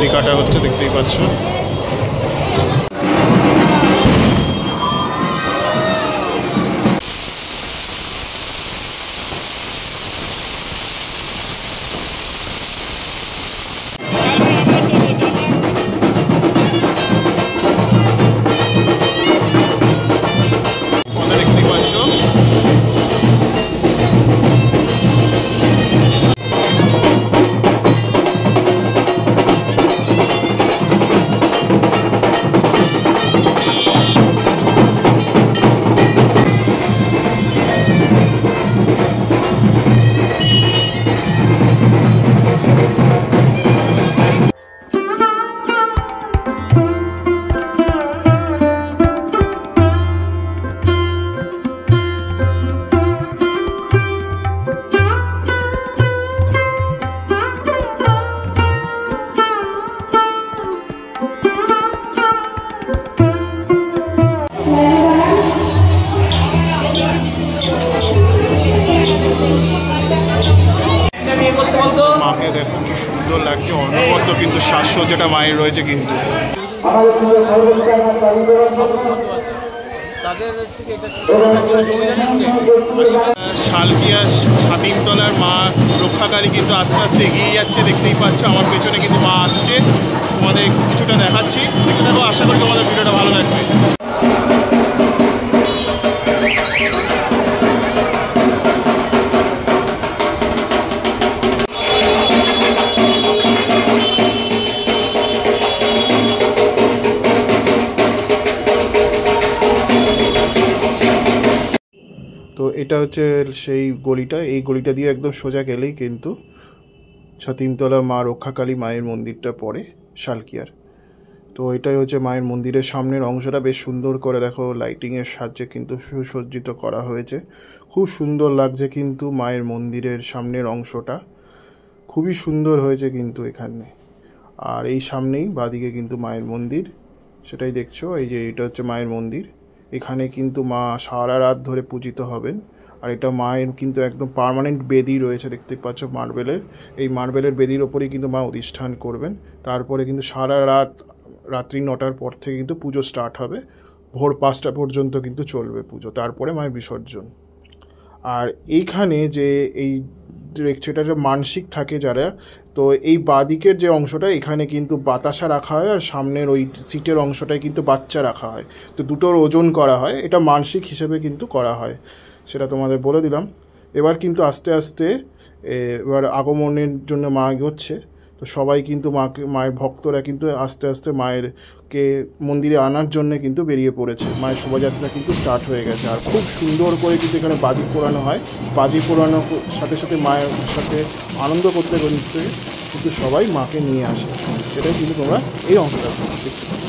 চুনি কাটা হচ্ছে, দেখতেই পাচ্ছ। মাকে দেখো কি সুন্দর লাগছে, অনবদ্য কিন্তু সাজসজ্জাটা মায়ের রয়েছে কিন্তু। শালকিয়া ছাতিমতলার মা রক্ষাকারী কিন্তু আস্তে আস্তে এগিয়ে যাচ্ছে, দেখতেই পাচ্ছ। আমার পেছনে কিন্তু মা আসছে, তোমাদের কিছুটা দেখাচ্ছি, দেখতে থাকো। আশা করি তোমাদের ভিডিওটা ভালো লাগবে। তো এটা হচ্ছে সেই গলিটা, এই গলিটা দিয়ে একদম সোজা গেলেই কিন্তু ছাতিমতলা মা রক্ষাকালী মায়ের মন্দিরটা পড়ে শালকিয়ার। তো এটাই হচ্ছে মায়ের মন্দিরের সামনের অংশটা, বেশ সুন্দর করে দেখো লাইটিংয়ের সাহায্যে কিন্তু সুসজ্জিত করা হয়েছে। খুব সুন্দর লাগছে কিন্তু মায়ের মন্দিরের সামনের অংশটা, খুবই সুন্দর হয়েছে কিন্তু এখানে। আর এই সামনেই বাদিকে কিন্তু মায়ের মন্দির, সেটাই দেখছো। এই যে এটা হচ্ছে মায়ের মন্দির, এখানে কিন্তু মা সারা রাত ধরে পূজিত হবেন। আর এটা মায়ের কিন্তু একদম পার্মানেন্ট বেদি রয়েছে, দেখতে পাচ্ছ মার্বেলের। এই মার্বেলের বেদির ওপরেই কিন্তু মা অধিষ্ঠান করবেন। তারপরে কিন্তু সারা রাত, রাত্রি 9টার পর থেকে কিন্তু পুজো স্টার্ট হবে, ভোর 5টা পর্যন্ত কিন্তু চলবে পুজো, তারপরে মায়ের বিসর্জন। আর এইখানে যে এই সেটা যে মানসিক থাকে যারা, তো এই বাদিকের যে অংশটা, এখানে কিন্তু বাতাসা রাখা হয়, আর সামনের ওই সিটের অংশটায় কিন্তু বাচ্চা রাখা হয়। তো দুটোর ওজন করা হয়, এটা মানসিক হিসেবে কিন্তু করা হয়, সেটা তোমাদের বলে দিলাম। এবার কিন্তু আস্তে আস্তে এবার আগমনের জন্য মা এগোচ্ছে। তো সবাই কিন্তু মায়ের ভক্তরা কিন্তু আস্তে আস্তে মায়েরকে মন্দিরে আনার জন্য কিন্তু বেরিয়ে পড়েছে। মায়ের শোভাযাত্রা কিন্তু স্টার্ট হয়ে গেছে। আর খুব সুন্দর করে কিন্তু এখানে বাজি পোড়ানো হয়। বাজি পোড়ানোর সাথে সাথে মায়ের সাথে আনন্দ করতে করতে কিন্তু সবাই মাকে নিয়ে আসে, সেটাই কিন্তু তোমরা এই অংশটা দেখতে পাচ্ছ।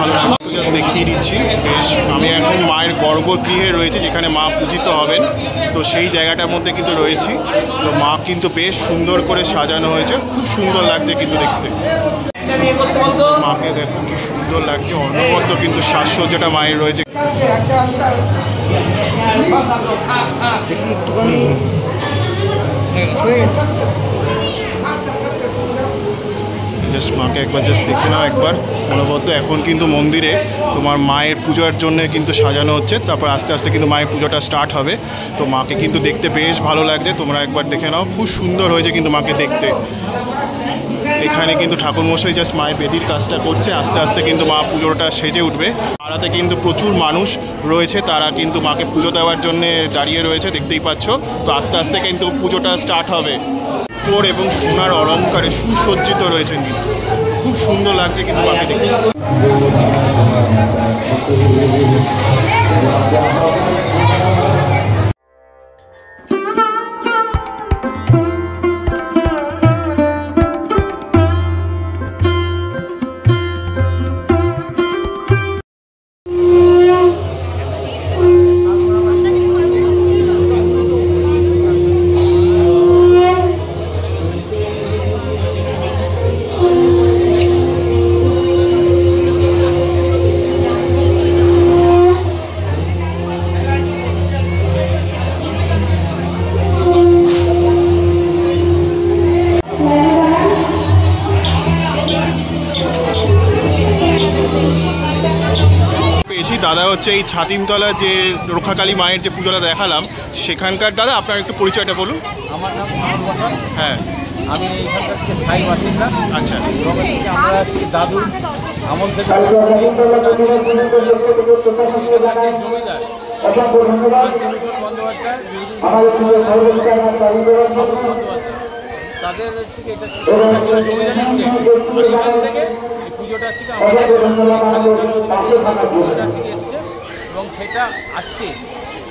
ভালো লাগবে। জাস্ট দেখিয়ে দিচ্ছি, বেশ আমি এখন মায়ের গর্ভগৃহে রয়েছে যেখানে মা পূজিত হবেন, তো সেই জায়গাটার মধ্যে কিন্তু রয়েছি। তো মা কিন্তু বেশ সুন্দর করে সাজানো হয়েছে, খুব সুন্দর লাগছে কিন্তু দেখতে। মাকে দেখো কি সুন্দর লাগছে, অনবদ্য কিন্তু সাজসজ্জাটা মায়ের রয়েছে। জাস্ট মাকে একবার জাস্ট দেখে নাও একবার অনবদ্য। এখন কিন্তু মন্দিরে তোমার মায়ের পূজার জন্য কিন্তু সাজানো হচ্ছে, তারপর আস্তে আস্তে কিন্তু মায়ের পুজোটা স্টার্ট হবে। তো মাকে কিন্তু দেখতে বেশ ভালো লাগছে, তোমরা একবার দেখে নাও, খুব সুন্দর হয়েছে কিন্তু মাকে দেখতে। এখানে কিন্তু ঠাকুরমশাই জাস্ট মায়ের বেদির কাজটা করছে, আস্তে আস্তে কিন্তু মা পুজোটা সেজে উঠবে। পাড়াতে কিন্তু প্রচুর মানুষ রয়েছে, তারা কিন্তু মাকে পুজো দেওয়ার জন্য দাঁড়িয়ে রয়েছে, দেখতেই পাচ্ছ। তো আস্তে আস্তে কিন্তু পুজোটা স্টার্ট হবে। তোর এবং সোনার অলঙ্কারে সুসজ্জিত রয়েছেন, কিন্তু খুব সুন্দর লাগছে কিন্তু মাকে দেখতে। দাদা হচ্ছে এই ছাতিমতলা যে রক্ষাকালী মায়ের যে পুজোটা দেখালাম সেখানকার দাদা, আপনার একটু পরিচয়টা বলুন। আমার নাম শ্যামল বসাক। হ্যাঁ, আমি এইখানকার থেকে স্থায়ী বাসিন্দা। আচ্ছা, আমরা আছি দাদুর আমল থেকে জমিদার তাদের হচ্ছে এটা ছিল জমিদার স্টেট। এখান থেকে এই পুজোটা হচ্ছে আমাদের পুজোটা হচ্ছে এসছে, এবং সেটা আজকে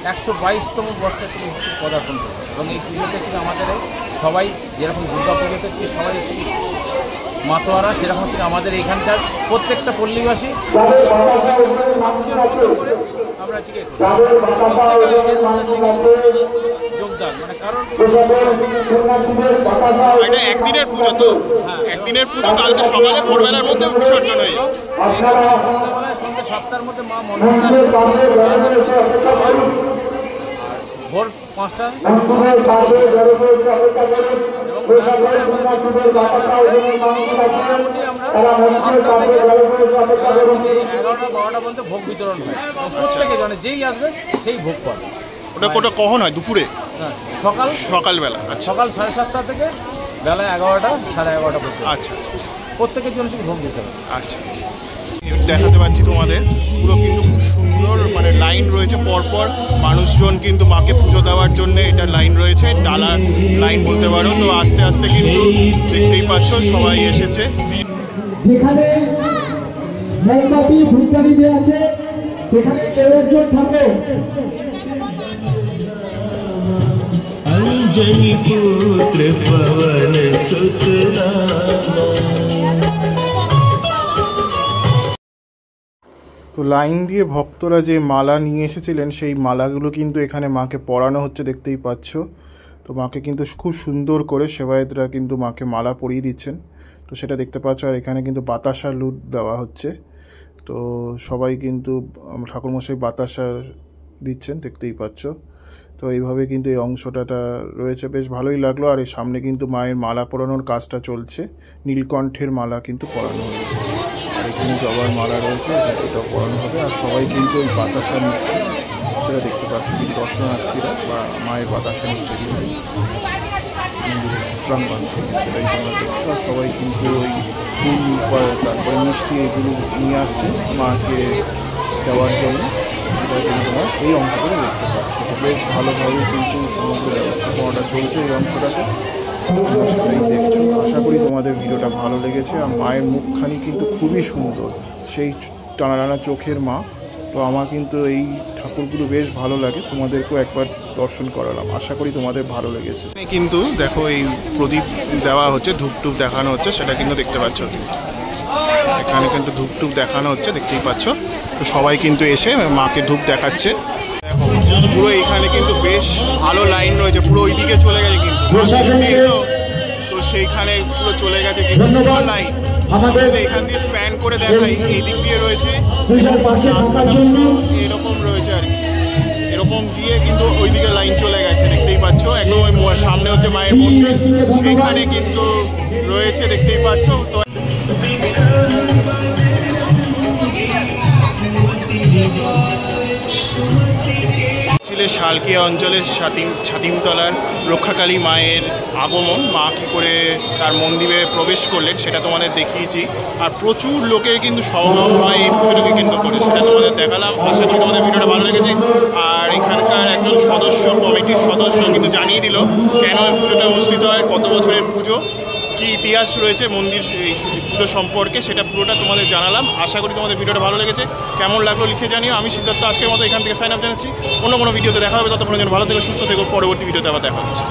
122তম বর্ষে থেকে পদার্পণ করছে। এবং এই পুজোটা হচ্ছে আমাদের সবাই যেরকম দুর্গা পুজোতে হচ্ছে সবাই হচ্ছে মাতোয়ারা, সেরকম হচ্ছে আমাদের এইখানকার প্রত্যেকটা পল্লীবাসী করে আমরা হচ্ছে যোগদান, মানে কারণ এটা একদিনের পুজো, তো একদিনের পুজো, কালকে সকালে ভোরবেলার মধ্যে বিসর্জন হয়ে যায়। সন্ধ্যাবেলায় সন্ধ্যা 7টার মধ্যে মা মন্দির ভোর 5টা এবং তারপরে আমাদের মোটামুটি আমরা 7টা থেকে 11টা 12টা পর্যন্ত ভোগ বিতরণ হয়। প্রত্যেকে জানে যেই আসবে সেই ভোগ পাবে। ওটা কখন হয়? দুপুরে? সকালবেলা। সকাল 7:30 থেকে বেলা 11টা 11:30 পর্যন্ত। আচ্ছা আচ্ছা, প্রত্যেকের জন্য ভোগ দিতে হবে। আচ্ছা আচ্ছা, দেখাতে পাচ্ছি তোমাদের পুরো কিন্তু খুব সুন্দর, মানে লাইন রয়েছে পরপর, মানুষজন কিন্তু মাকে পুজো দেওয়ার জন্য এটা লাইন রয়েছে, ডালা লাইন বলতে পারো। তো আস্তে আস্তে কিন্তু দেখতেই পাচ্ছ সবাই এসেছে। যেখানে মোমবাতি ধূপকাঠি দেওয়া আছে সেখানে কেউ একজন থাকে। अंजनी पुत्र पवन सुत তো লাইন দিয়ে ভক্তরা যে মালা নিয়ে এসেছিলেন সেই মালাগুলো কিন্তু এখানে মাকে পরানো হচ্ছে, দেখতেই পাচ্ছ। তো মাকে কিন্তু খুব সুন্দর করে সেবায়েতরা কিন্তু মাকে মালা পরিয়ে দিচ্ছেন, তো সেটা দেখতে পাচ্ছ। আর এখানে কিন্তু বাতাসা লুট দেওয়া হচ্ছে, তো সবাই কিন্তু ঠাকুরমশাই বাতাসা দিচ্ছেন, দেখতেই পাচ্ছ। তো এইভাবে কিন্তু এই অংশটা রয়েছে, বেশ ভালোই লাগলো। আর এই সামনে কিন্তু মায়ের মালা পরানোর কাজটা চলছে, নীলকণ্ঠের মালা কিন্তু পরানো হবে। আর এখানে জবার মালা রয়েছে, এটা পরানো হবে। আর সবাই কিন্তু ওই বাতাসা নিচ্ছে, সেটা দেখতে পাচ্ছ। কিন্তু দর্শনার্থীরা বা মায়ের বাতাসা নিচ্ছে প্রাঙ্গণ থেকে, সেটাই তোমরা দেখছো। আর সবাই কিন্তু ওই ফুল তারপরে মিষ্টি এগুলো নিয়ে আসছে মাকে দেওয়ার জন্য, সেটা কিন্তু তোমার এই অংশটা দেখতে পাচ্ছি। তো বেশ ভালোভাবে কিন্তু সমগ্র ব্যবস্থাপনাটা চলছে এই অংশটাতে, সেটাই দেখছো। আশা করি তোমাদের ভিডিওটা ভালো লেগেছে। আর মায়ের মুখখানি কিন্তু খুবই সুন্দর, সেই টানা টানা চোখের মা। তো আমার কিন্তু এই ঠাকুরগুলো বেশ ভালো লাগে, তোমাদেরকেও একবার দর্শন করালাম। আশা করি তোমাদের ভালো লেগেছে। কিন্তু দেখো এই প্রদীপ দেওয়া হচ্ছে, ধূপ টুপ দেখানো হচ্ছে, সেটা কিন্তু দেখতে পাচ্ছ কিন্তু। এখানে কিন্তু ধূপ টুপ দেখানো হচ্ছে, দেখতেই পাচ্ছ। তো সবাই কিন্তু এসে মাকে ধূপ দেখাচ্ছে। দেখো পুরো এখানে কিন্তু বেশ ভালো লাইন রয়েছে, পুরো ওইদিকে চলে গেছে কিন্তু তো সেইখানে পুরো চলে গেছে কিন্তু লাইন। আমাদের এখান দিয়ে স্প্যান করে দেখাই, এই দিক দিয়ে রয়েছে এরকম রয়েছে আর কি, এরকম দিয়ে কিন্তু ওইদিকে লাইন চলে গেছে, দেখতেই পাচ্ছ। একদম ওই সামনে হচ্ছে মায়ের মন্দির, সেখানে কিন্তু রয়েছে, দেখতেই পাচ্ছ। তো শালকিয়া অঞ্চলের ছাতিমতলার রক্ষাকালী মায়ের আগমন, মা কী করে তার মন্দিরে প্রবেশ করলেন সেটা তোমাদের দেখিয়েছি। আর প্রচুর লোকের কিন্তু সমাগম হয় এই পুজোটাকে কেন্দ্র করে, সেটা তোমাদের দেখালাম। আশা করি তোমাদের ভিডিওটা ভালো লেগেছে। আর এখানকার একজন সদস্য, কমিটির সদস্য কিন্তু জানিয়ে দিল কেন এই পুজোটা অনুষ্ঠিত হয়, কত বছরের পুজো, কী ইতিহাস রয়েছে মন্দির এই পুজো সম্পর্কে, সেটা পুরোটা তোমাদের জানালাম। আশা করি তোমাদের ভিডিওটা ভালো লেগেছে। কেমন লাগলো লিখে জানিও। আমি সিদ্ধার্থ আজকের মতো এখান থেকে সাইন আপ জানাচ্ছি। অন্য কোনো ভিডিওতে দেখা হবে, ততক্ষণের জন্য ভালো থেকো, সুস্থ থেকো। পরবর্তী ভিডিওতে আবার দেখা হচ্ছে।